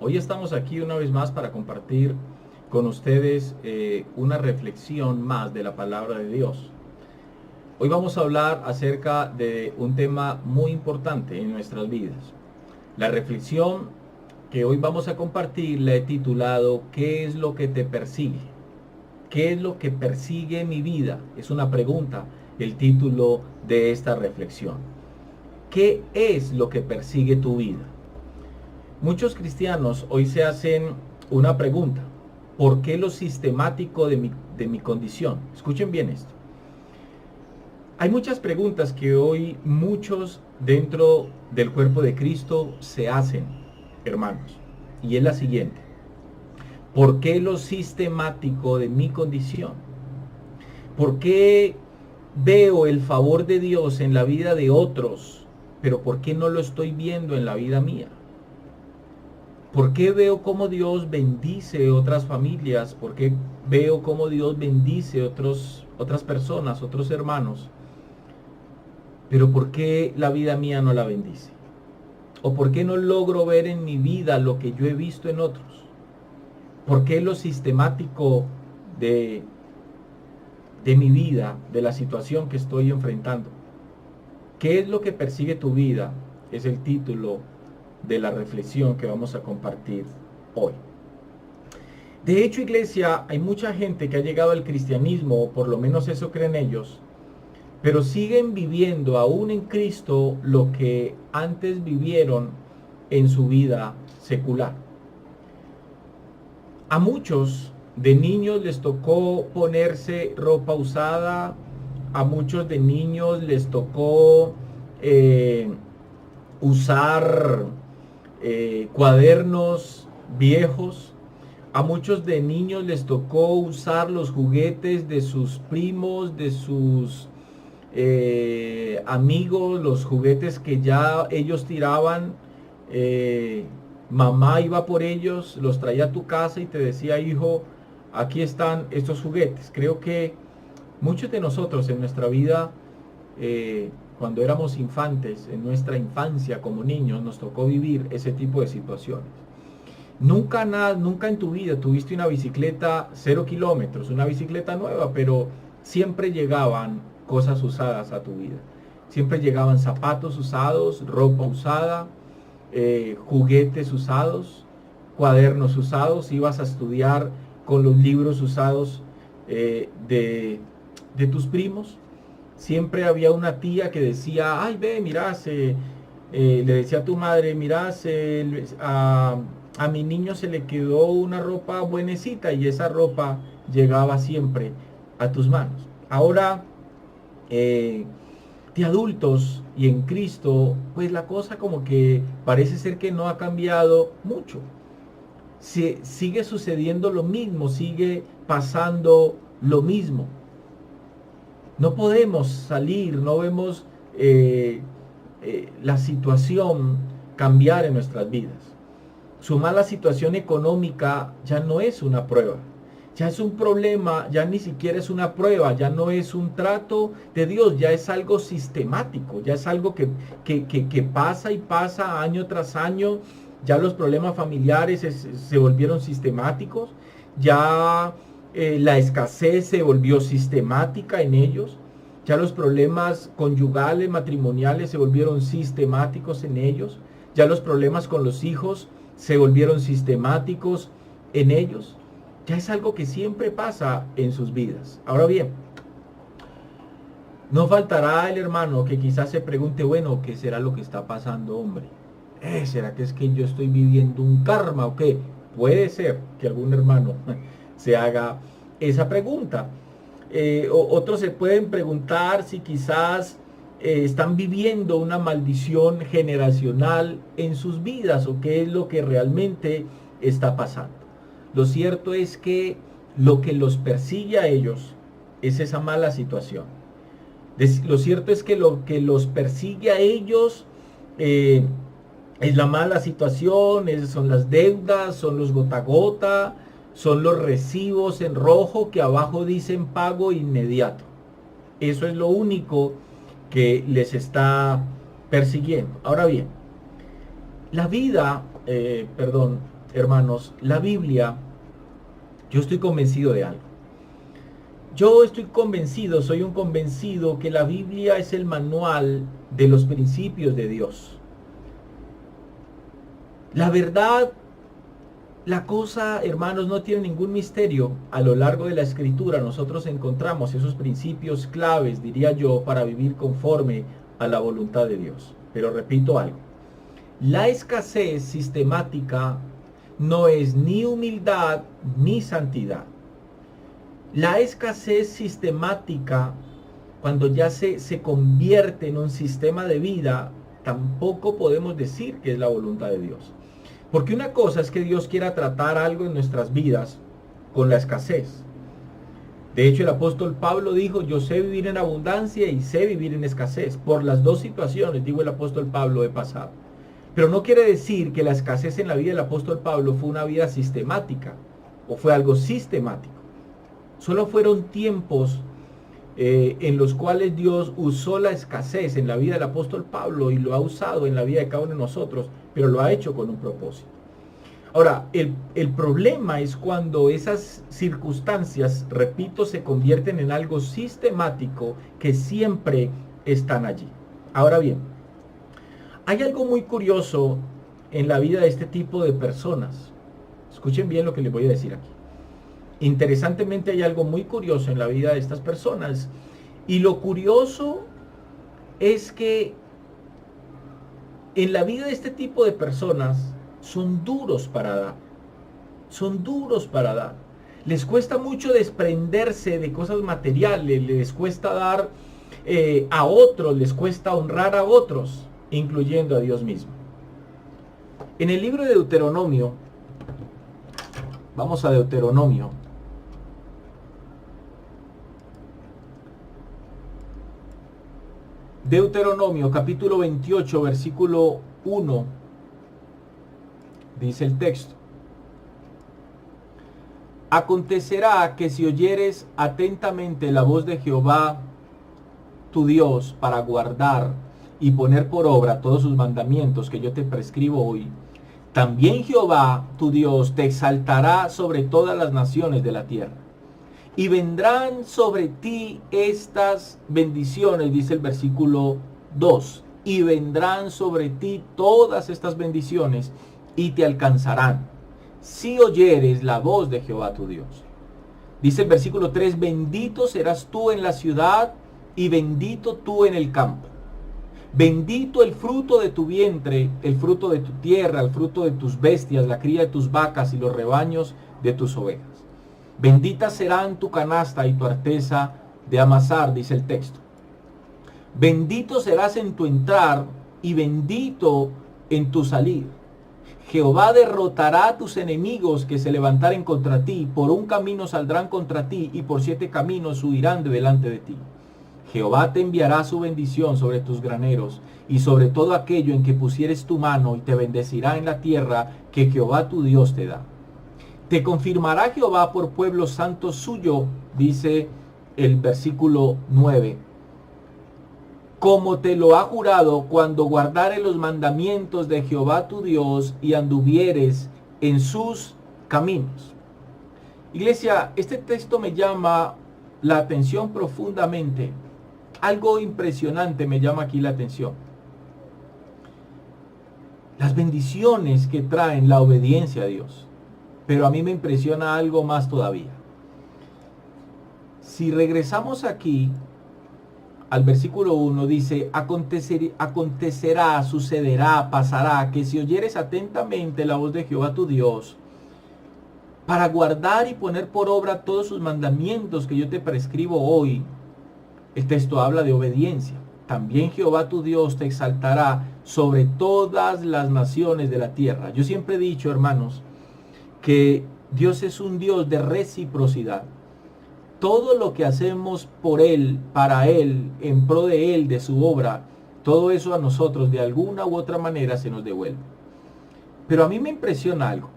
Hoy estamos aquí una vez más para compartir con ustedes una reflexión más de la palabra de Dios. Hoy vamos a hablar acerca de un tema muy importante en nuestras vidas. La reflexión que hoy vamos a compartir la he titulado ¿Qué es lo que te persigue? ¿Qué es lo que persigue mi vida? Es una pregunta, el título de esta reflexión. ¿Qué es lo que persigue tu vida? Muchos cristianos hoy se hacen una pregunta. ¿Por qué lo sistemático de mi condición? Escuchen bien esto. Hay muchas preguntas que hoy muchos dentro del cuerpo de Cristo se hacen, hermanos. Y es la siguiente. ¿Por qué lo sistemático de mi condición? ¿Por qué veo el favor de Dios en la vida de otros, pero por qué no lo estoy viendo en la vida mía? ¿Por qué veo cómo Dios bendice otras familias? ¿Por qué veo cómo Dios bendice otras personas, otros hermanos? Pero ¿por qué la vida mía no la bendice? ¿O por qué no logro ver en mi vida lo que yo he visto en otros? ¿Por qué lo sistemático de mi vida, de la situación que estoy enfrentando? ¿Qué es lo que persigue tu vida? Es el título de la reflexión que vamos a compartir hoy. De hecho, iglesia, hay mucha gente que ha llegado al cristianismo, o por lo menos eso creen ellos, pero siguen viviendo aún en Cristo lo que antes vivieron en su vida secular. A muchos de niños les tocó ponerse ropa usada, a muchos de niños les tocó usar cuadernos viejos. A muchos de niños les tocó usar los juguetes de sus primos, de sus amigos, los juguetes que ya ellos tiraban. Mamá iba por ellos, los traía a tu casa y te decía: hijo, aquí están estos juguetes. Creo que muchos de nosotros en nuestra vida, cuando éramos infantes, en nuestra infancia como niños, nos tocó vivir ese tipo de situaciones. Nunca en tu vida tuviste una bicicleta 0 kilómetros, una bicicleta nueva, pero siempre llegaban cosas usadas a tu vida. Siempre llegaban zapatos usados, ropa usada, juguetes usados, cuadernos usados. Ibas a estudiar con los libros usados de tus primos. Siempre había una tía que decía: ay, ve, mirá, le decía a tu madre: mirá, a mi niño se le quedó una ropa buenecita, y esa ropa llegaba siempre a tus manos. Ahora, de adultos y en Cristo, pues la cosa como que parece ser que no ha cambiado mucho. Sigue sucediendo lo mismo, sigue pasando lo mismo. No podemos salir, no vemos la situación cambiar en nuestras vidas. Su mala situación económica ya no es una prueba, ya es un problema, ya ni siquiera es una prueba, ya no es un trato de Dios, ya es algo sistemático, ya es algo que pasa y pasa año tras año. Ya los problemas familiares se volvieron sistemáticos, ya la escasez se volvió sistemática en ellos, ya los problemas conyugales, matrimoniales se volvieron sistemáticos en ellos, ya los problemas con los hijos se volvieron sistemáticos en ellos. Ya es algo que siempre pasa en sus vidas. Ahora bien, no faltará el hermano que quizás se pregunte: bueno, ¿qué será lo que está pasando, hombre? ¿Será que es que yo estoy viviendo un karma o qué? Puede ser que algún hermano se haga esa pregunta. Otros se pueden preguntar si quizás están viviendo una maldición generacional en sus vidas, o qué es lo que realmente está pasando. Lo cierto es que lo que los persigue a ellos es esa mala situación. Lo cierto es que lo que los persigue a ellos es la mala situación, son las deudas, son los gota a gota, son los recibos en rojo que abajo dicen pago inmediato. Eso es lo único que les está persiguiendo. Ahora bien, la vida, hermanos, la Biblia, yo estoy convencido de algo. Yo estoy convencido, soy un convencido que la Biblia es el manual de los principios de Dios. La verdad, la cosa, hermanos, no tiene ningún misterio. A lo largo de la Escritura nosotros encontramos esos principios claves, diría yo, para vivir conforme a la voluntad de Dios. Pero repito algo. La escasez sistemática no es ni humildad ni santidad. La escasez sistemática, cuando ya se convierte en un sistema de vida, tampoco podemos decir que es la voluntad de Dios. Porque una cosa es que Dios quiera tratar algo en nuestras vidas con la escasez. De hecho, el apóstol Pablo dijo, yo sé vivir en abundancia y sé vivir en escasez. Por las dos situaciones, dijo el apóstol Pablo, he pasado. Pero no quiere decir que la escasez en la vida del apóstol Pablo fue una vida sistemática o fue algo sistemático. Solo fueron tiempos en los cuales Dios usó la escasez en la vida del apóstol Pablo y lo ha usado en la vida de cada uno de nosotros, pero lo ha hecho con un propósito. Ahora, el problema es cuando esas circunstancias, repito, se convierten en algo sistemático que siempre están allí. Ahora bien, hay algo muy curioso en la vida de este tipo de personas. Escuchen bien lo que les voy a decir aquí. Interesantemente hay algo muy curioso en la vida de estas personas. Y lo curioso es que en la vida de este tipo de personas son duros para dar. Son duros para dar. Les cuesta mucho desprenderse de cosas materiales. Les cuesta dar a otros. Les cuesta honrar a otros, incluyendo a Dios mismo. En el libro de Deuteronomio, vamos a Deuteronomio. Deuteronomio capítulo 28 versículo 1 dice el texto: acontecerá que si oyeres atentamente la voz de Jehová tu Dios para guardar y poner por obra todos sus mandamientos que yo te prescribo hoy, también Jehová tu Dios te exaltará sobre todas las naciones de la tierra. Y vendrán sobre ti estas bendiciones, dice el versículo 2. Y vendrán sobre ti todas estas bendiciones y te alcanzarán, si oyeres la voz de Jehová tu Dios. Dice el versículo 3, bendito serás tú en la ciudad y bendito tú en el campo. Bendito el fruto de tu vientre, el fruto de tu tierra, el fruto de tus bestias, la cría de tus vacas y los rebaños de tus ovejas. Bendita serán tu canasta y tu arteza de amasar, dice el texto. Bendito serás en tu entrar y bendito en tu salir. Jehová derrotará a tus enemigos que se levantaren contra ti. Por un camino saldrán contra ti y por 7 caminos huirán de delante de ti. Jehová te enviará su bendición sobre tus graneros y sobre todo aquello en que pusieres tu mano, y te bendecirá en la tierra que Jehová tu Dios te da. Te confirmará Jehová por pueblo santo suyo, dice el versículo 9, como te lo ha jurado, cuando guardares los mandamientos de Jehová tu Dios y anduvieres en sus caminos. Iglesia, este texto me llama la atención profundamente. Algo impresionante me llama aquí la atención. Las bendiciones que traen la obediencia a Dios. Pero a mí me impresiona algo más todavía. Si regresamos aquí al versículo 1, dice, acontecerá, sucederá, pasará, que si oyeres atentamente la voz de Jehová tu Dios, para guardar y poner por obra todos sus mandamientos que yo te prescribo hoy. El texto habla de obediencia. También Jehová tu Dios te exaltará sobre todas las naciones de la tierra. Yo siempre he dicho, hermanos, que Dios es un Dios de reciprocidad. Todo lo que hacemos por Él, para Él, en pro de Él, de su obra, todo eso a nosotros de alguna u otra manera se nos devuelve. Pero a mí me impresiona algo.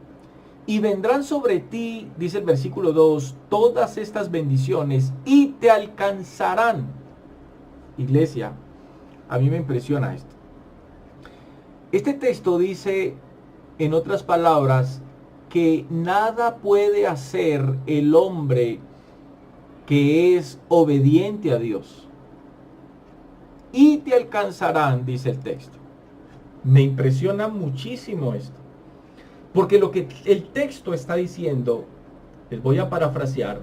Y vendrán sobre ti, dice el versículo 2, todas estas bendiciones y te alcanzarán. Iglesia, a mí me impresiona esto. Este texto dice, en otras palabras, que nada puede hacer el hombre que es obediente a Dios. Y te alcanzarán, dice el texto. Me impresiona muchísimo esto. Porque lo que el texto está diciendo, les voy a parafrasear,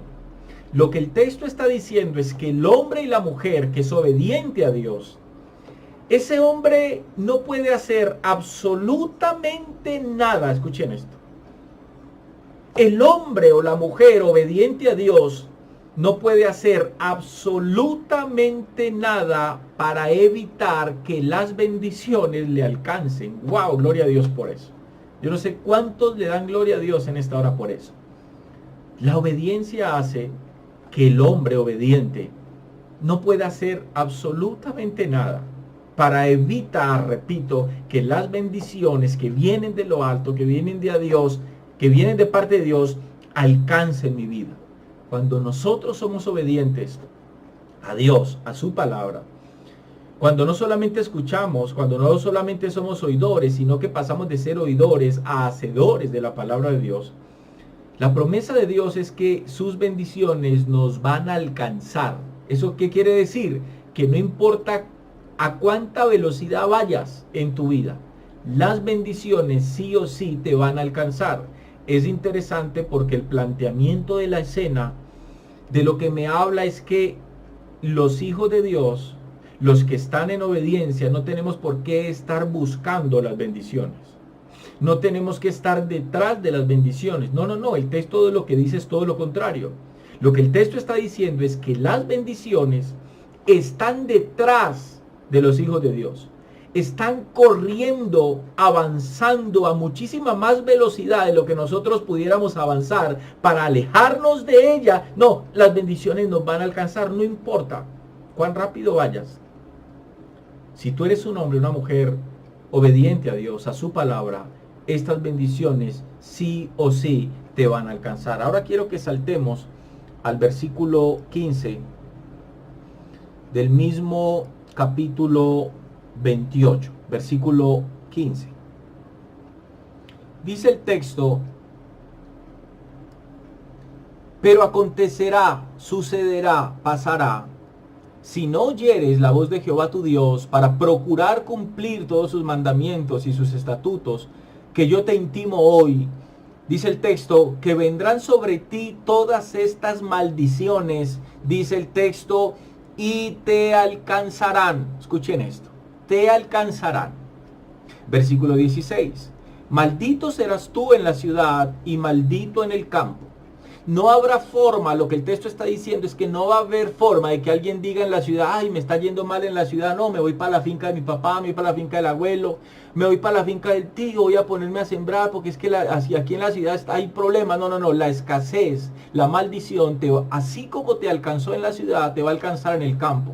lo que el texto está diciendo es que el hombre y la mujer que es obediente a Dios, ese hombre no puede hacer absolutamente nada. Escuchen esto. El hombre o la mujer obediente a Dios no puede hacer absolutamente nada para evitar que las bendiciones le alcancen. ¡Wow! Gloria a Dios por eso. Yo no sé cuántos le dan gloria a Dios en esta hora por eso. La obediencia hace que el hombre obediente no pueda hacer absolutamente nada para evitar, repito, que las bendiciones que vienen de lo alto, que vienen de Dios, que vienen de parte de Dios, alcancen mi vida. Cuando nosotros somos obedientes a Dios, a su palabra, cuando no solamente escuchamos, cuando no solamente somos oidores, sino que pasamos de ser oidores a hacedores de la palabra de Dios, la promesa de Dios es que sus bendiciones nos van a alcanzar. ¿Eso qué quiere decir? Que no importa a cuánta velocidad vayas en tu vida, las bendiciones sí o sí te van a alcanzar. Es interesante porque el planteamiento de la escena de lo que me habla es que los hijos de Dios, los que están en obediencia, no tenemos por qué estar buscando las bendiciones. No tenemos que estar detrás de las bendiciones. No. El texto de lo que dice es todo lo contrario. Lo que el texto está diciendo es que las bendiciones están detrás de los hijos de Dios. Están corriendo, avanzando a muchísima más velocidad de lo que nosotros pudiéramos avanzar para alejarnos de ella. No, las bendiciones nos van a alcanzar, no importa cuán rápido vayas. Si tú eres un hombre, una mujer obediente a Dios, a su palabra, estas bendiciones sí o sí te van a alcanzar. Ahora quiero que saltemos al versículo 15 del mismo capítulo 28, versículo 15. Dice el texto: pero acontecerá, sucederá, pasará, si no oyeres la voz de Jehová tu Dios para procurar cumplir todos sus mandamientos y sus estatutos que yo te intimo hoy. Dice el texto que vendrán sobre ti todas estas maldiciones, dice el texto, y te alcanzarán. Escuchen esto, te alcanzarán. Versículo 16. Maldito serás tú en la ciudad y maldito en el campo. No habrá forma, lo que el texto está diciendo es que no va a haber forma de que alguien diga en la ciudad: ay, me está yendo mal en la ciudad, no, me voy para la finca de mi papá, me voy para la finca del abuelo, me voy para la finca del tío, voy a ponerme a sembrar porque es que aquí en la ciudad hay problemas. No, la escasez, la maldición, así como te alcanzó en la ciudad, te va a alcanzar en el campo.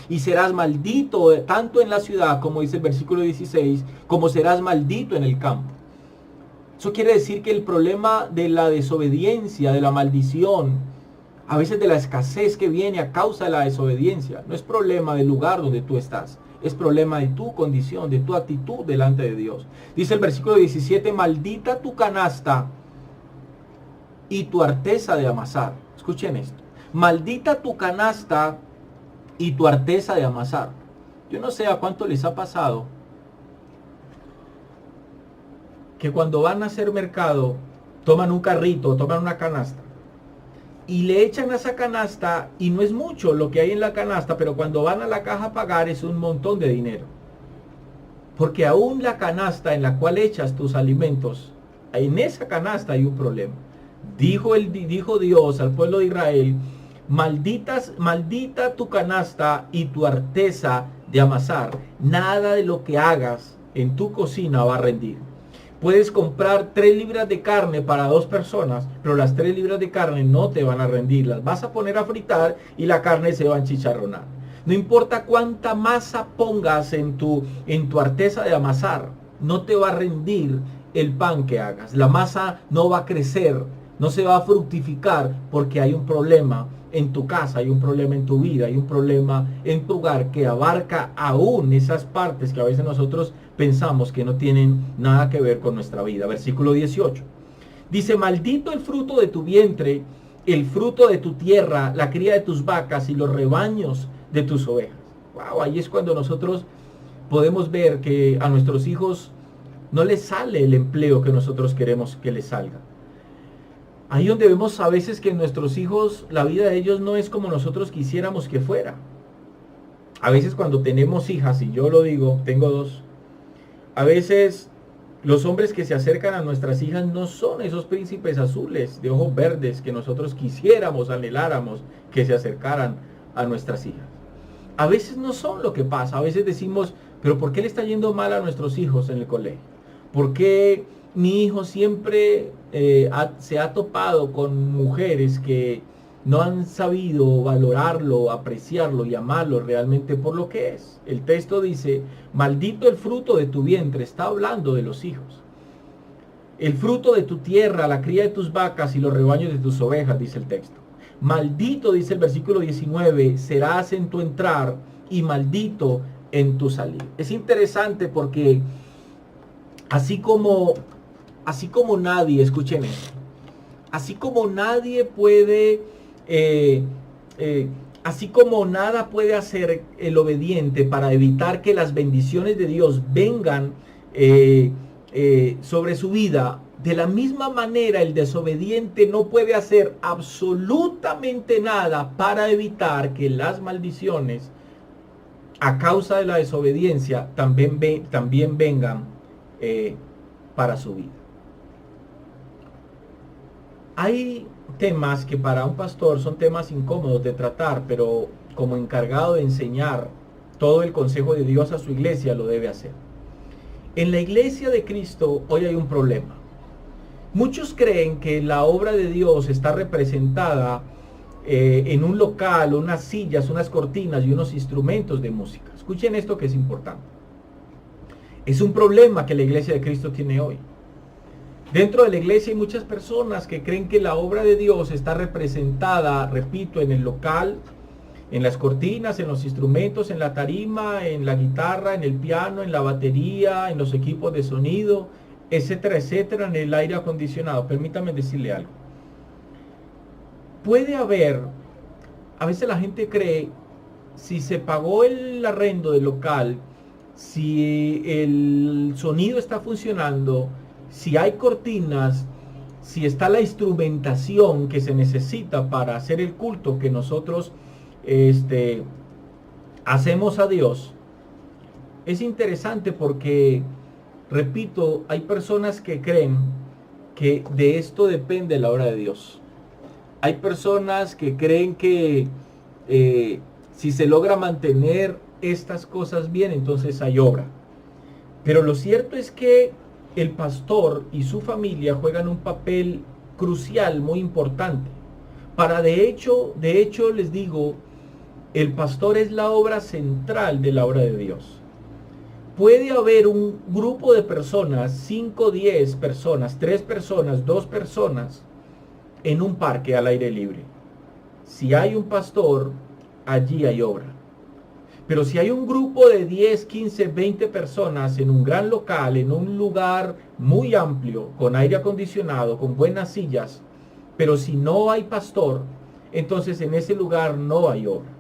Y serás maldito tanto en la ciudad, como dice el versículo 16, como serás maldito en el campo. Eso quiere decir que el problema de la desobediencia, de la maldición, a veces de la escasez que viene a causa de la desobediencia, no es problema del lugar donde tú estás, es problema de tu condición, de tu actitud delante de Dios. Dice el versículo 17, maldita tu canasta y tu arteza de amasar. Escuchen esto, maldita tu canasta y tu arteza de amasar. Yo no sé a cuánto les ha pasado que cuando van a hacer mercado, toman un carrito, toman una canasta y le echan a esa canasta y no es mucho lo que hay en la canasta, pero cuando van a la caja a pagar es un montón de dinero. Porque aún la canasta en la cual echas tus alimentos, en esa canasta hay un problema. Dijo Dios al pueblo de Israel: maldita tu canasta y tu arteza de amasar. Nada de lo que hagas en tu cocina va a rendir. Puedes comprar 3 libras de carne para 2 personas, pero las 3 libras de carne no te van a rendir. Las vas a poner a fritar y la carne se va a enchicharronar. No importa cuánta masa pongas en tu arteza de amasar, no te va a rendir el pan que hagas. La masa no va a crecer, no se va a fructificar porque hay un problema en tu casa, hay un problema en tu vida, hay un problema en tu hogar que abarca aún esas partes que a veces nosotros pensamos que no tienen nada que ver con nuestra vida. Versículo 18. Dice, maldito el fruto de tu vientre, el fruto de tu tierra, la cría de tus vacas y los rebaños de tus ovejas. Wow, ahí es cuando nosotros podemos ver que a nuestros hijos no les sale el empleo que nosotros queremos que les salga. Ahí donde vemos a veces que nuestros hijos, la vida de ellos no es como nosotros quisiéramos que fuera. A veces cuando tenemos hijas, y yo lo digo, tengo dos, a veces los hombres que se acercan a nuestras hijas no son esos príncipes azules de ojos verdes que nosotros quisiéramos, anheláramos que se acercaran a nuestras hijas. A veces no son lo que pasa. A veces decimos, pero ¿por qué le está yendo mal a nuestros hijos en el colegio? ¿Por qué mi hijo siempre se ha topado con mujeres que no han sabido valorarlo, apreciarlo y amarlo realmente por lo que es? El texto dice, maldito el fruto de tu vientre, está hablando de los hijos. El fruto de tu tierra, la cría de tus vacas y los rebaños de tus ovejas, dice el texto. Maldito, dice el versículo 19, serás en tu entrar y maldito en tu salir. Es interesante porque así como nadie, escuchen esto, así como nadie puede, así como nada puede hacer el obediente para evitar que las bendiciones de Dios vengan sobre su vida, de la misma manera el desobediente no puede hacer absolutamente nada para evitar que las maldiciones a causa de la desobediencia también vengan para su vida. Hay temas que para un pastor son temas incómodos de tratar, pero como encargado de enseñar todo el consejo de Dios a su iglesia lo debe hacer. En la iglesia de Cristo hoy hay un problema. Muchos creen que la obra de Dios está representada en un local, unas sillas, unas cortinas y unos instrumentos de música. Escuchen esto que es importante. Es un problema que la iglesia de Cristo tiene hoy. Dentro de la iglesia hay muchas personas que creen que la obra de Dios está representada, repito, en el local, en las cortinas, en los instrumentos, en la tarima, en la guitarra, en el piano, en la batería, en los equipos de sonido, etcétera, etcétera, en el aire acondicionado. Permítame decirle algo. Puede haber, a veces la gente cree, si se pagó el arrendo del local, si el sonido está funcionando, si hay cortinas, si está la instrumentación que se necesita para hacer el culto que nosotros hacemos a Dios. Es interesante porque, repito, hay personas que creen que de esto depende la obra de Dios. Hay personas que creen que si se logra mantener estas cosas bien, entonces hay obra. Pero lo cierto es que el pastor y su familia juegan un papel crucial, muy importante. De hecho les digo, el pastor es la obra central de la obra de Dios. Puede haber un grupo de personas, 5, 10 personas, 3 personas, 2 personas, en un parque al aire libre. Si hay un pastor, allí hay obra. Pero si hay un grupo de 10, 15, 20 personas en un gran local, en un lugar muy amplio, con aire acondicionado, con buenas sillas, pero si no hay pastor, entonces en ese lugar no hay obra.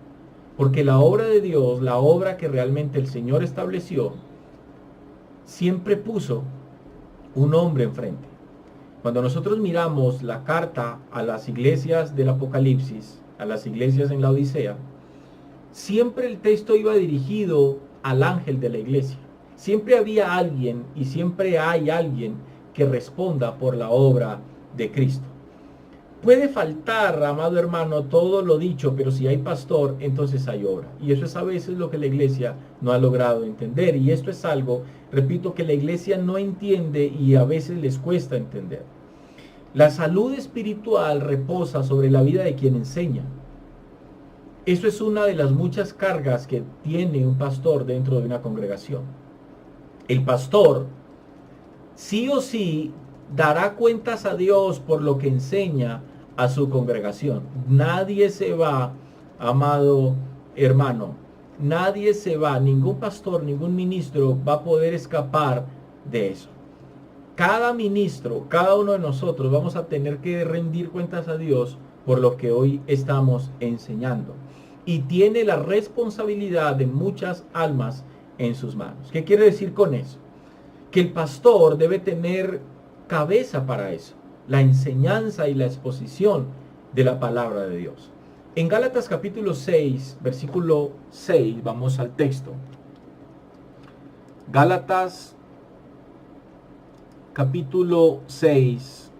Porque la obra de Dios, la obra que realmente el Señor estableció, siempre puso un hombre enfrente. Cuando nosotros miramos la carta a las iglesias del Apocalipsis, a las iglesias en la Odisea, siempre el texto iba dirigido al ángel de la iglesia. Siempre había alguien y siempre hay alguien que responda por la obra de Cristo. Puede faltar, amado hermano, todo lo dicho, pero si hay pastor, entonces hay obra. Y eso es a veces lo que la iglesia no ha logrado entender. Y esto es algo, repito, que la iglesia no entiende y a veces les cuesta entender. La salud espiritual reposa sobre la vida de quien enseña. Eso es una de las muchas cargas que tiene un pastor dentro de una congregación. El pastor, sí o sí, dará cuentas a Dios por lo que enseña a su congregación. Nadie se va, amado hermano, nadie se va, ningún pastor, ningún ministro va a poder escapar de eso. cada ministro, cada uno de nosotros vamos a tener que rendir cuentas a Dios por lo que hoy estamos enseñando. Y tiene la responsabilidad de muchas almas en sus manos. ¿Qué quiere decir con eso? Que el pastor debe tener cabeza para eso, la enseñanza y la exposición de la palabra de Dios. En Gálatas capítulo 6, versículo 6, vamos al texto. Gálatas capítulo 6.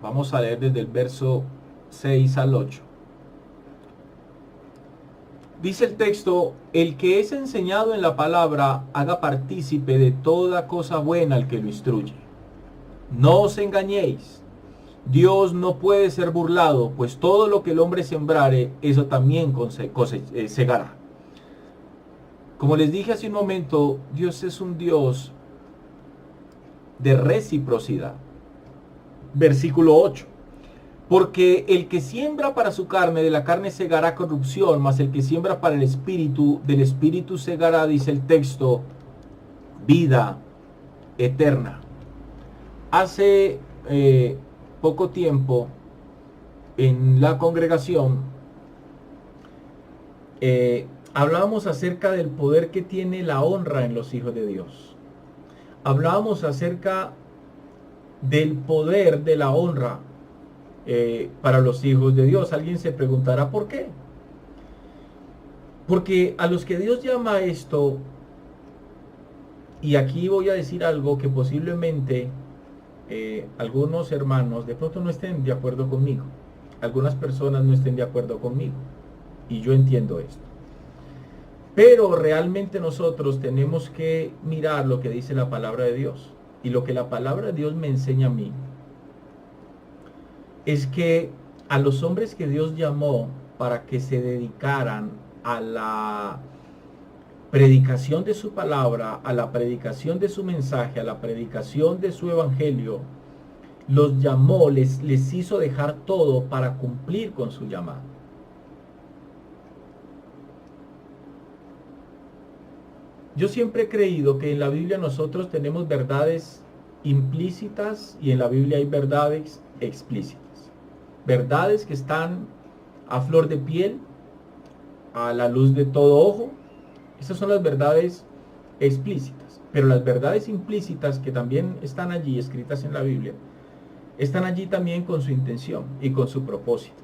Vamos a leer desde el verso 6 al 8. Dice el texto: el que es enseñado en la palabra, haga partícipe de toda cosa buena al que lo instruye. No os engañéis, Dios no puede ser burlado, pues todo lo que el hombre sembrare, eso también segará. Como les dije hace un momento, Dios es un Dios de reciprocidad. Versículo 8. Porque el que siembra para su carne, de la carne segará corrupción, mas el que siembra para el espíritu, del espíritu segará, dice el texto, vida eterna. Hace poco tiempo, en la congregación, hablábamos acerca del poder que tiene la honra en los hijos de Dios. Hablábamos acerca del poder de la honra para los hijos de Dios. Alguien se preguntará ¿por qué? Porque a los que Dios llama a esto, y aquí voy a decir algo que posiblemente algunos hermanos de pronto no estén de acuerdo conmigo, algunas personas no estén de acuerdo conmigo, y yo entiendo esto. Pero realmente nosotros tenemos que mirar lo que dice la palabra de Dios. Y lo que la palabra de Dios me enseña a mí es que a los hombres que Dios llamó para que se dedicaran a la predicación de su palabra, a la predicación de su mensaje, a la predicación de su evangelio, los llamó, les hizo dejar todo para cumplir con su llamado. Yo siempre he creído que en la Biblia nosotros tenemos verdades implícitas y en la Biblia hay verdades explícitas. Verdades que están a flor de piel, a la luz de todo ojo. Esas son las verdades explícitas. Pero las verdades implícitas que también están allí escritas en la Biblia, están allí también con su intención y con su propósito.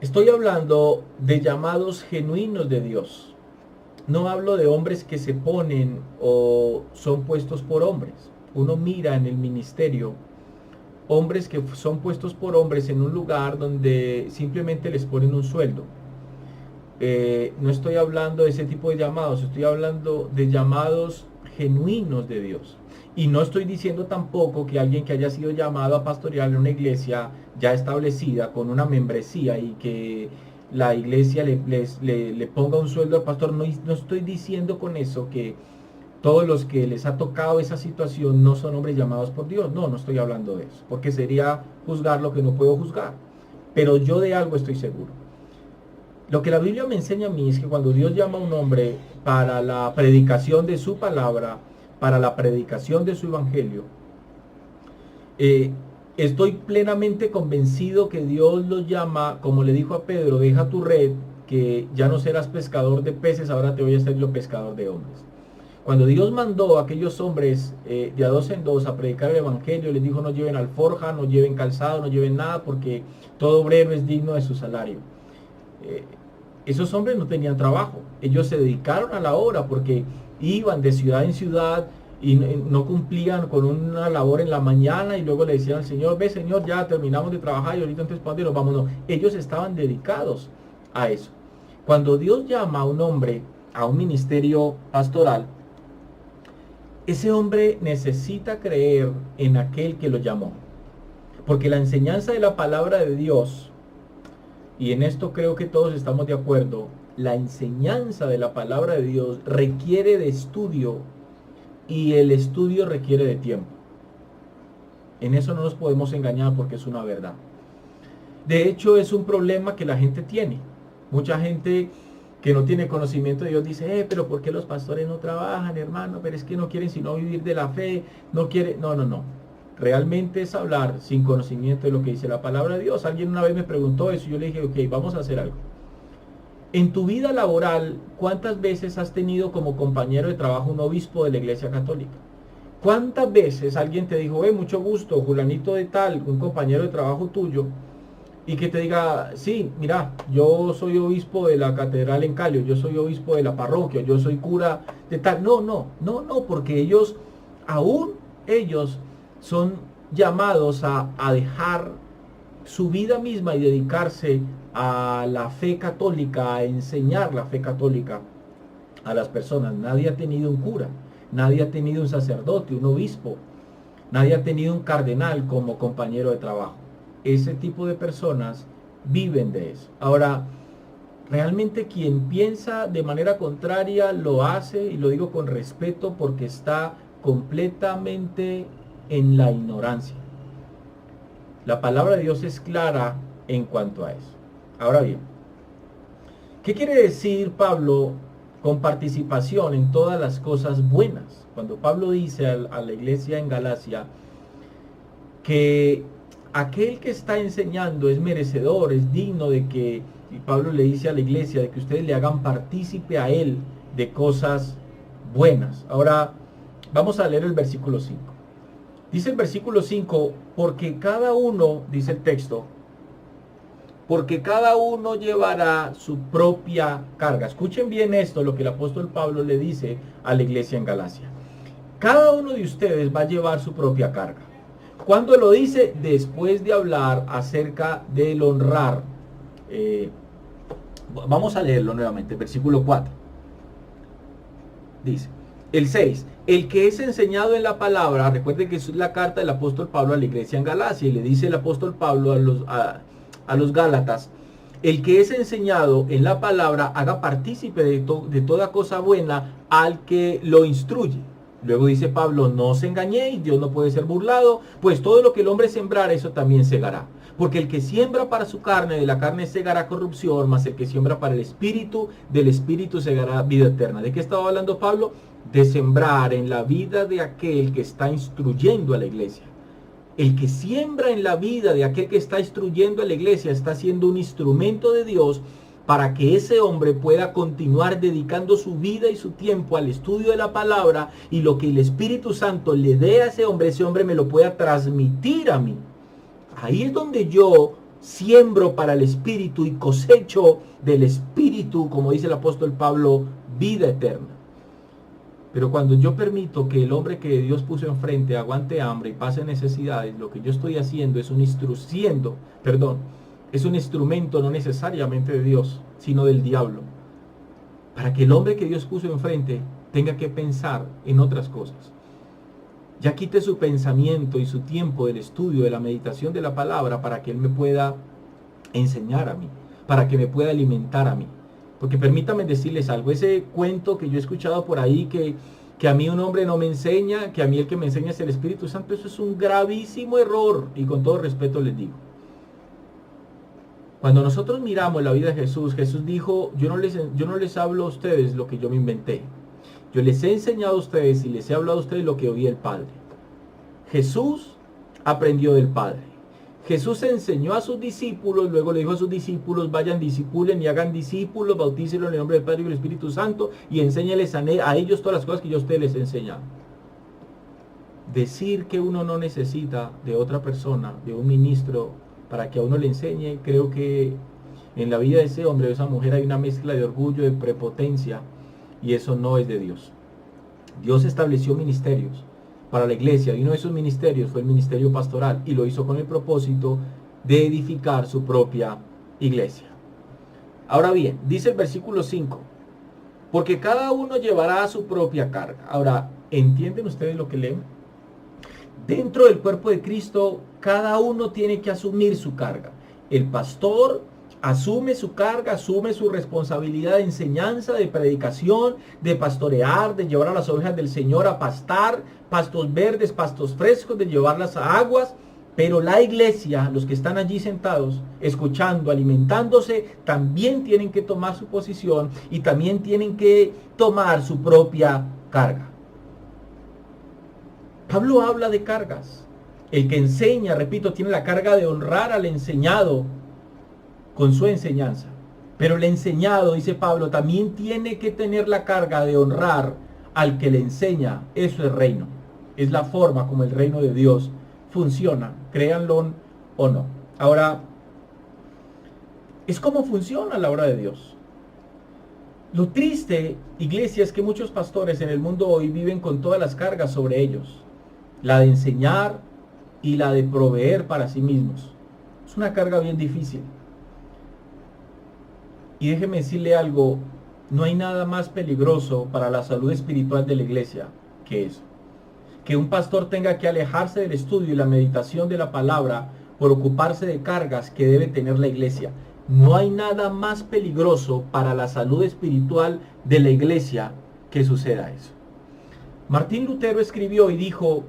Estoy hablando de llamados genuinos de Dios. No hablo de hombres que se ponen o son puestos por hombres. Uno mira en el ministerio hombres que son puestos por hombres en un lugar donde simplemente les ponen un sueldo. No estoy hablando de ese tipo de llamados, estoy hablando de llamados genuinos de Dios. Y no estoy diciendo tampoco que alguien que haya sido llamado a pastorear en una iglesia ya establecida con una membresía y que la iglesia le ponga un sueldo al pastor, no estoy diciendo con eso que todos los que les ha tocado esa situación no son hombres llamados por Dios. No estoy hablando de eso, porque sería juzgar lo que no puedo juzgar. Pero yo de algo estoy seguro. Lo que la Biblia me enseña a mí es que cuando Dios llama a un hombre para la predicación de su palabra, para la predicación de su evangelio, estoy plenamente convencido que Dios los llama, como le dijo a Pedro, deja tu red, que ya no serás pescador de peces, ahora te voy a hacer yo pescador de hombres. Cuando Dios mandó a aquellos hombres de a dos en dos a predicar el evangelio, les dijo: no lleven alforja, no lleven calzado, no lleven nada, porque todo obrero es digno de su salario. Esos hombres no tenían trabajo, ellos se dedicaron a la obra porque iban de ciudad en ciudad y no cumplían con una labor en la mañana y luego le decían al Señor: ve Señor, ya terminamos de trabajar y ahorita entonces ¿para dónde nos vamos? No, ellos estaban dedicados a eso. Cuando Dios llama a un hombre a un ministerio pastoral, ese hombre necesita creer en aquel que lo llamó, porque la enseñanza de la palabra de Dios, y en esto creo que todos estamos de acuerdo, la enseñanza de la palabra de Dios requiere de estudio y el estudio requiere de tiempo. En eso no nos podemos engañar porque es una verdad. De hecho, es un problema que la gente tiene. Mucha gente que no tiene conocimiento de Dios dice, pero ¿por qué los pastores no trabajan, hermano? Pero es que no quieren sino vivir de la fe, no quiere, no. Realmente es hablar sin conocimiento de lo que dice la palabra de Dios. Alguien una vez me preguntó eso y yo le dije, ok, vamos a hacer algo. En tu vida laboral, ¿cuántas veces has tenido como compañero de trabajo un obispo de la Iglesia Católica? ¿Cuántas veces alguien te dijo, mucho gusto, Julanito de tal, un compañero de trabajo tuyo, y que te diga, sí, mira, yo soy obispo de la catedral en Cali, yo soy obispo de la parroquia, yo soy cura de tal? No, porque ellos, aún ellos, son llamados a dejar su vida misma y dedicarse a la fe católica, a enseñar la fe católica a las personas. Nadie ha tenido un cura, nadie ha tenido un sacerdote, un obispo, nadie ha tenido un cardenal como compañero de trabajo. Ese tipo de personas viven de eso. Ahora, realmente quien piensa de manera contraria lo hace, y lo digo con respeto porque está completamente en la ignorancia. La palabra de Dios es clara en cuanto a eso. Ahora bien, ¿qué quiere decir Pablo con participación en todas las cosas buenas? Cuando Pablo dice a la iglesia en Galacia que aquel que está enseñando es merecedor, es digno de que, y Pablo le dice a la iglesia, de que ustedes le hagan partícipe a él de cosas buenas. Ahora, vamos a leer el versículo 5. Dice el versículo 5, porque cada uno, dice el texto, porque cada uno llevará su propia carga. Escuchen bien esto, lo que el apóstol Pablo le dice a la iglesia en Galacia. Cada uno de ustedes va a llevar su propia carga. ¿Cuándo lo dice? Después de hablar acerca del honrar. Vamos a leerlo nuevamente, versículo 4. Dice, el 6, el que es enseñado en la palabra, recuerden que es la carta del apóstol Pablo a la iglesia en Galacia, y le dice el apóstol Pablo a los Gálatas, el que es enseñado en la palabra, haga partícipe de toda cosa buena al que lo instruye. Luego dice Pablo, no os engañéis, Dios no puede ser burlado, pues todo lo que el hombre sembrara, eso también segará. Porque el que siembra para su carne, de la carne segará corrupción, mas el que siembra para el espíritu, del espíritu segará vida eterna. ¿De qué estaba hablando Pablo? De sembrar en la vida de aquel que está instruyendo a la iglesia. El que siembra en la vida de aquel que está instruyendo a la iglesia está siendo un instrumento de Dios para que ese hombre pueda continuar dedicando su vida y su tiempo al estudio de la palabra, y lo que el Espíritu Santo le dé a ese hombre me lo pueda transmitir a mí. Ahí es donde yo siembro para el Espíritu y cosecho del Espíritu, como dice el apóstol Pablo, vida eterna. Pero cuando yo permito que el hombre que Dios puso enfrente aguante hambre y pase necesidades, lo que yo estoy haciendo es un instrumento no necesariamente de Dios, sino del diablo, para que el hombre que Dios puso enfrente tenga que pensar en otras cosas. Ya quite su pensamiento y su tiempo del estudio, de la meditación de la palabra, para que él me pueda enseñar a mí, para que me pueda alimentar a mí. Porque permítanme decirles algo, ese cuento que yo he escuchado por ahí, que a mí un hombre no me enseña, que a mí el que me enseña es el Espíritu Santo, eso es un gravísimo error, y con todo respeto les digo. Cuando nosotros miramos la vida de Jesús, Jesús dijo, yo no les hablo a ustedes lo que yo me inventé. Yo les he enseñado a ustedes y les he hablado a ustedes lo que oí el Padre. Jesús aprendió del Padre. Jesús enseñó a sus discípulos, luego le dijo a sus discípulos, vayan, discipulen y hagan discípulos, bautícenlos en el nombre del Padre y del Espíritu Santo y enséñales a ellos todas las cosas que yo a ustedes les he enseñado. Decir que uno no necesita de otra persona, de un ministro, para que a uno le enseñe, creo que en la vida de ese hombre o esa mujer hay una mezcla de orgullo, de prepotencia, y eso no es de Dios. Dios estableció ministerios para la iglesia, y uno de esos ministerios fue el ministerio pastoral, y lo hizo con el propósito de edificar su propia iglesia. Ahora bien, dice el versículo 5, porque cada uno llevará su propia carga. Ahora, ¿entienden ustedes lo que leen? Dentro del cuerpo de Cristo, cada uno tiene que asumir su carga. El pastor asume su carga, asume su responsabilidad de enseñanza, de predicación, de pastorear, de llevar a las ovejas del Señor a pastar, pastos verdes, pastos frescos, de llevarlas a aguas. Pero la iglesia, los que están allí sentados, escuchando, alimentándose, también tienen que tomar su posición y también tienen que tomar su propia carga. Pablo habla de cargas. El que enseña, repito, tiene la carga de honrar al enseñado con su enseñanza. Pero el enseñado, dice Pablo, también tiene que tener la carga de honrar al que le enseña. Eso es reino. Es la forma como el reino de Dios funciona, créanlo o no. Ahora, es como funciona la obra de Dios. Lo triste, iglesia, es que muchos pastores en el mundo hoy viven con todas las cargas sobre ellos. La de enseñar y la de proveer para sí mismos. Es una carga bien difícil. Y déjeme decirle algo, no hay nada más peligroso para la salud espiritual de la iglesia que eso. Que un pastor tenga que alejarse del estudio y la meditación de la palabra por ocuparse de cargas que debe tener la iglesia. No hay nada más peligroso para la salud espiritual de la iglesia que suceda eso. Martín Lutero escribió y dijo,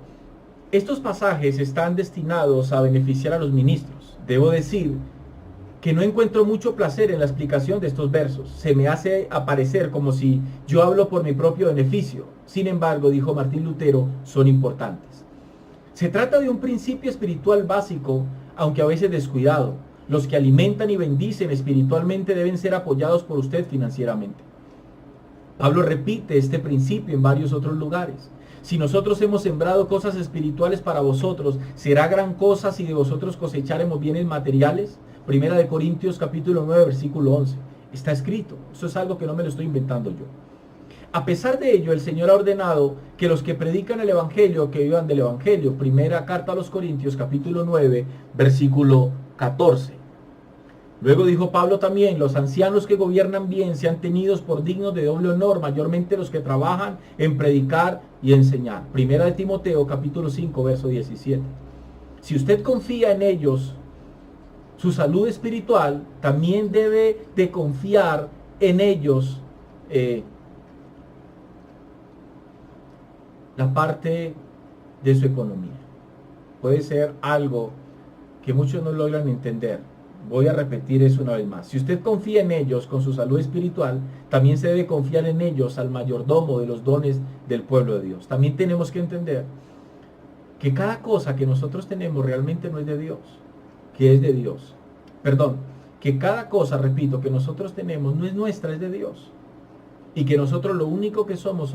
estos pasajes están destinados a beneficiar a los ministros. Debo decir que no encuentro mucho placer en la explicación de estos versos. Se me hace aparecer como si yo hablo por mi propio beneficio. Sin embargo, dijo Martín Lutero, son importantes. Se trata de un principio espiritual básico, aunque a veces descuidado. Los que alimentan y bendicen espiritualmente deben ser apoyados por usted financieramente. Pablo repite este principio en varios otros lugares. Si nosotros hemos sembrado cosas espirituales para vosotros, ¿será gran cosa si de vosotros cosecharemos bienes materiales? Primera de Corintios capítulo 9, versículo 11. Está escrito. Eso es algo que no me lo estoy inventando yo. A pesar de ello, el Señor ha ordenado que los que predican el Evangelio, que vivan del Evangelio. Primera carta a los Corintios capítulo 9, versículo 14. Luego dijo Pablo también, los ancianos que gobiernan bien sean tenidos por dignos de doble honor, mayormente los que trabajan en predicar y enseñar. Primera de Timoteo capítulo 5, verso 17. Si usted confía en ellos, su salud espiritual, también debe de confiar en ellos la parte de su economía. Puede ser algo que muchos no logran entender. Voy a repetir eso una vez más. Si usted confía en ellos con su salud espiritual, también se debe confiar en ellos al mayordomo de los dones del pueblo de Dios. También tenemos que entender que cada cosa que nosotros tenemos realmente no es de Dios, que es de Dios. Perdón, que cada cosa, repito, que nosotros tenemos no es nuestra, es de Dios. Y que nosotros lo único que somos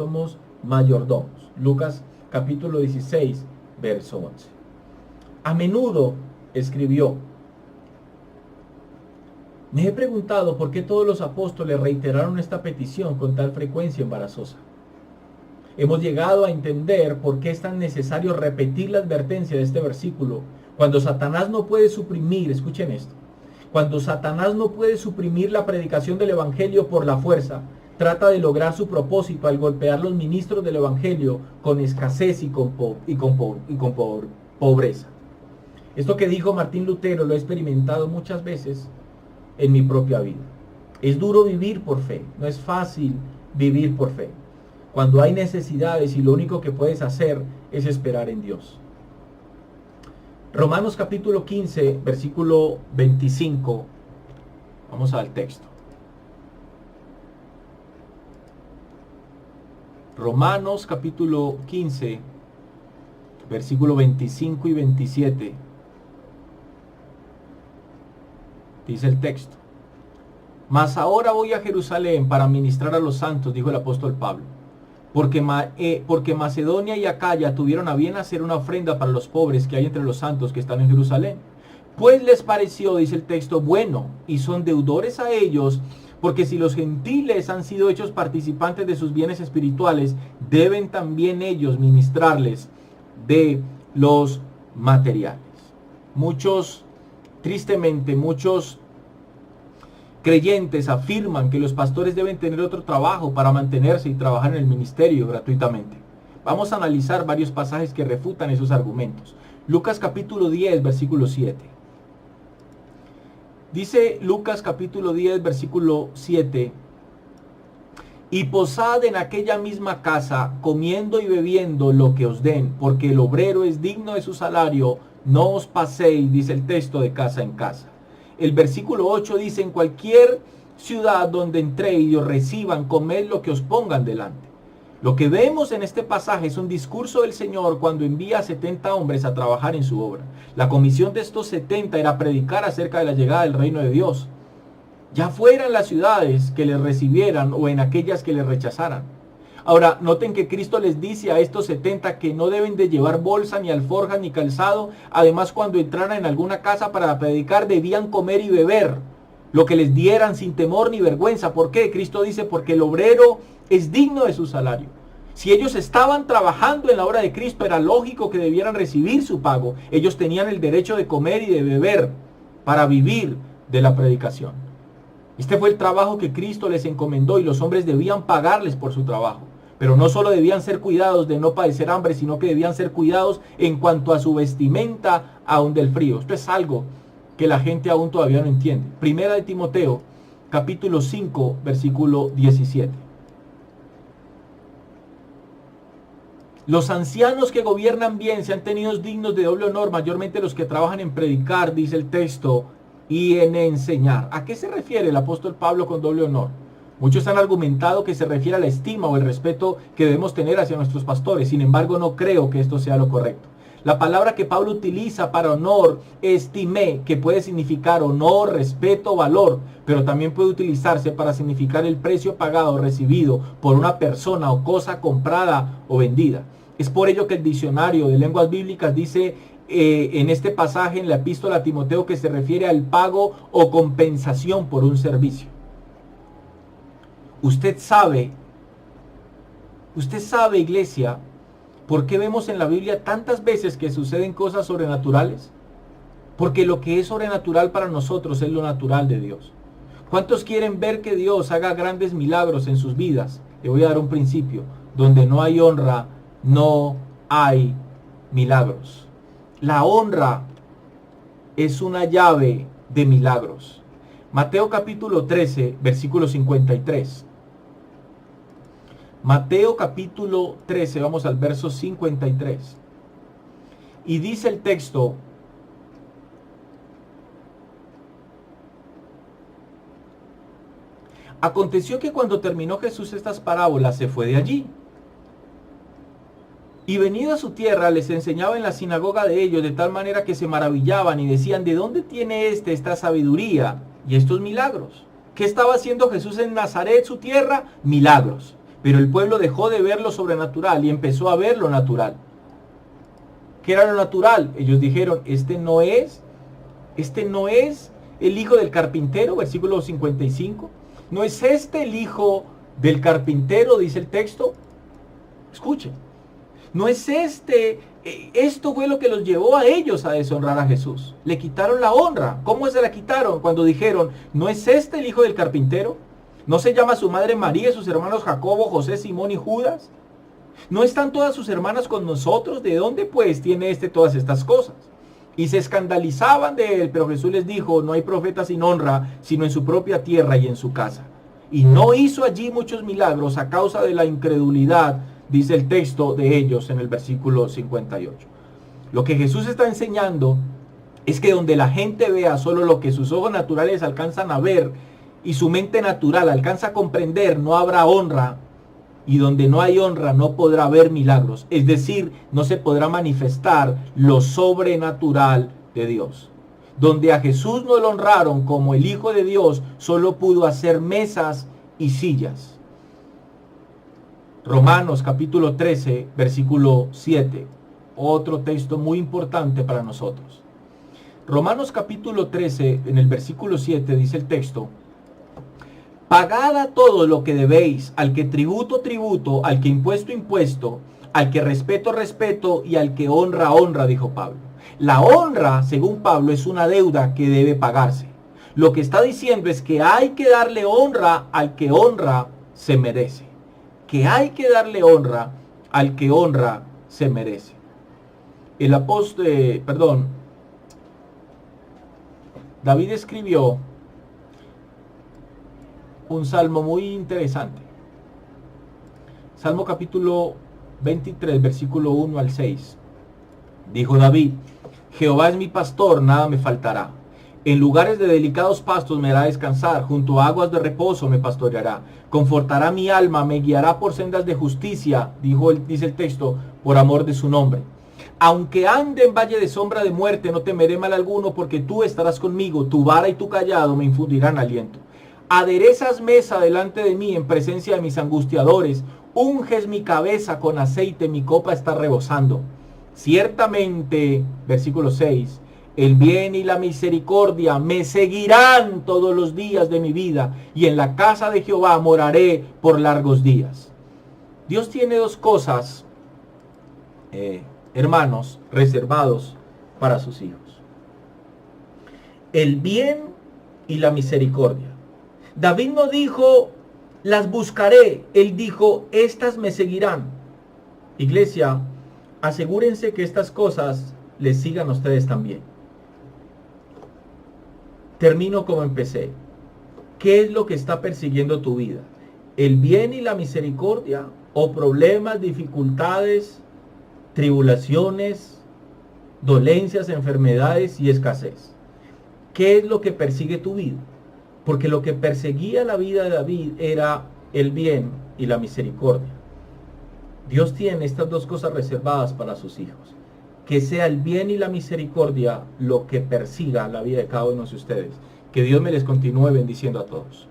mayordomos. Lucas capítulo 16, verso 11. A menudo escribió, me he preguntado por qué todos los apóstoles reiteraron esta petición con tal frecuencia embarazosa. Hemos llegado a entender por qué es tan necesario repetir la advertencia de este versículo. Cuando Satanás no puede suprimir, escuchen esto, cuando Satanás no puede suprimir la predicación del Evangelio por la fuerza, trata de lograr su propósito al golpear los ministros del Evangelio con escasez y con pobreza. Esto que dijo Martín Lutero lo he experimentado muchas veces en mi propia vida. Es duro vivir por fe, no es fácil vivir por fe. Cuando hay necesidades y lo único que puedes hacer es esperar en Dios. Romanos capítulo 15, versículo 25. Vamos al texto. Romanos capítulo 15, versículo 25 y 27. Dice el texto. Mas ahora voy a Jerusalén para ministrar a los santos, dijo el apóstol Pablo. Porque Macedonia y Acaya tuvieron a bien hacer una ofrenda para los pobres que hay entre los santos que están en Jerusalén. Pues les pareció, dice el texto, bueno, y son deudores a ellos, porque si los gentiles han sido hechos participantes de sus bienes espirituales, deben también ellos ministrarles de los materiales. Tristemente, muchos creyentes afirman que los pastores deben tener otro trabajo para mantenerse y trabajar en el ministerio gratuitamente. Vamos a analizar varios pasajes que refutan esos argumentos. Lucas capítulo 10, versículo 7. Dice Lucas capítulo 10, versículo 7. y posad en aquella misma casa, comiendo y bebiendo lo que os den, porque el obrero es digno de su salario. No os paséis, dice el texto, de casa en casa. El versículo 8 dice: en cualquier ciudad donde entréis y os reciban, comed lo que os pongan delante. Lo que vemos en este pasaje es un discurso del Señor cuando envía a 70 hombres a trabajar en su obra. La comisión de estos 70 era predicar acerca de la llegada del reino de Dios, ya fuera en las ciudades que les recibieran o en aquellas que les rechazaran. Ahora, noten que Cristo les dice a estos 70 que no deben de llevar bolsa, ni alforjas, ni calzado. Además, cuando entraran en alguna casa para predicar, debían comer y beber lo que les dieran sin temor ni vergüenza. ¿Por qué? Cristo dice: porque el obrero es digno de su salario. Si ellos estaban trabajando en la obra de Cristo, era lógico que debieran recibir su pago. Ellos tenían el derecho de comer y de beber para vivir de la predicación. Este fue el trabajo que Cristo les encomendó y los hombres debían pagarles por su trabajo. Pero no solo debían ser cuidados de no padecer hambre, sino que debían ser cuidados en cuanto a su vestimenta aún del frío. Esto es algo que la gente aún todavía no entiende. Primera de Timoteo, capítulo 5, versículo 17. Los ancianos que gobiernan bien sean tenidos dignos de doble honor, mayormente los que trabajan en predicar, dice el texto, y en enseñar. ¿A qué se refiere el apóstol Pablo con doble honor? Muchos han argumentado que se refiere a la estima o el respeto que debemos tener hacia nuestros pastores. Sin embargo, no creo que esto sea lo correcto. La palabra que Pablo utiliza para honor, estimé, que puede significar honor, respeto, valor, pero también puede utilizarse para significar el precio pagado o recibido por una persona o cosa comprada o vendida. Es por ello que el diccionario de lenguas bíblicas dice en este pasaje en la epístola a Timoteo que se refiere al pago o compensación por un servicio. Usted sabe, iglesia, ¿por qué vemos en la Biblia tantas veces que suceden cosas sobrenaturales? Porque lo que es sobrenatural para nosotros es lo natural de Dios. ¿Cuántos quieren ver que Dios haga grandes milagros en sus vidas? Le voy a dar un principio. Donde no hay honra, no hay milagros. La honra es una llave de milagros. Mateo capítulo 13, versículo 53. Mateo capítulo 13, vamos al verso 53. Y dice el texto: aconteció que cuando terminó Jesús estas parábolas, se fue de allí. Y venido a su tierra, les enseñaba en la sinagoga de ellos, de tal manera que se maravillaban y decían: ¿de dónde tiene esta sabiduría y estos milagros? ¿Qué estaba haciendo Jesús en Nazaret, su tierra? Milagros. Pero el pueblo dejó de ver lo sobrenatural y empezó a ver lo natural. ¿Qué era lo natural? Ellos dijeron: este no es el hijo del carpintero, versículo 55. ¿No es este el hijo del carpintero?, dice el texto. Escuchen. No es esto fue lo que los llevó a ellos a deshonrar a Jesús. Le quitaron la honra. ¿Cómo se la quitaron? Cuando dijeron: ¿no es este el hijo del carpintero? ¿No se llama su madre María y sus hermanos Jacobo, José, Simón y Judas? ¿No están todas sus hermanas con nosotros? ¿De dónde pues tiene todas estas cosas? Y se escandalizaban de él, pero Jesús les dijo: no hay profeta sin honra, sino en su propia tierra y en su casa. Y no hizo allí muchos milagros a causa de la incredulidad, dice el texto de ellos en el versículo 58. Lo que Jesús está enseñando es que donde la gente vea solo lo que sus ojos naturales alcanzan a ver y su mente natural alcanza a comprender, no habrá honra. Y donde no hay honra no podrá haber milagros. Es decir, no se podrá manifestar lo sobrenatural de Dios. Donde a Jesús no lo honraron como el Hijo de Dios, solo pudo hacer mesas y sillas. Romanos capítulo 13, versículo 7. Otro texto muy importante para nosotros. Romanos capítulo 13, en el versículo 7 dice el texto: pagad a todo lo que debéis, al que tributo, tributo, al que impuesto, impuesto, al que respeto, respeto, y al que honra, honra, dijo Pablo. La honra, según Pablo, es una deuda que debe pagarse. Lo que está diciendo es que hay que darle honra al que honra se merece. Que hay que darle honra al que honra se merece. David escribió un salmo muy interesante. Salmo capítulo 23, versículo 1 al 6. Dijo David: Jehová es mi pastor, nada me faltará. En lugares de delicados pastos me hará descansar, junto a aguas de reposo me pastoreará. Confortará mi alma, me guiará por sendas de justicia, dice el texto, por amor de su nombre. Aunque ande en valle de sombra de muerte, no temeré mal alguno, porque tú estarás conmigo, tu vara y tu callado me infundirán aliento. Aderezas mesa delante de mí en presencia de mis angustiadores, unges mi cabeza con aceite, mi copa está rebosando. Ciertamente, versículo 6, el bien y la misericordia me seguirán todos los días de mi vida, y en la casa de Jehová moraré por largos días. Dios tiene dos cosas, hermanos, reservados para sus hijos: el bien y la misericordia. David no dijo, las buscaré, él dijo, estas me seguirán. Iglesia, asegúrense que estas cosas les sigan a ustedes también. Termino como empecé. ¿Qué es lo que está persiguiendo tu vida? ¿El bien y la misericordia? ¿O problemas, dificultades, tribulaciones, dolencias, enfermedades y escasez? ¿Qué es lo que persigue tu vida? Porque lo que perseguía la vida de David era el bien y la misericordia. Dios tiene estas dos cosas reservadas para sus hijos. Que sea el bien y la misericordia lo que persiga la vida de cada uno de ustedes. Que Dios me les continúe bendiciendo a todos.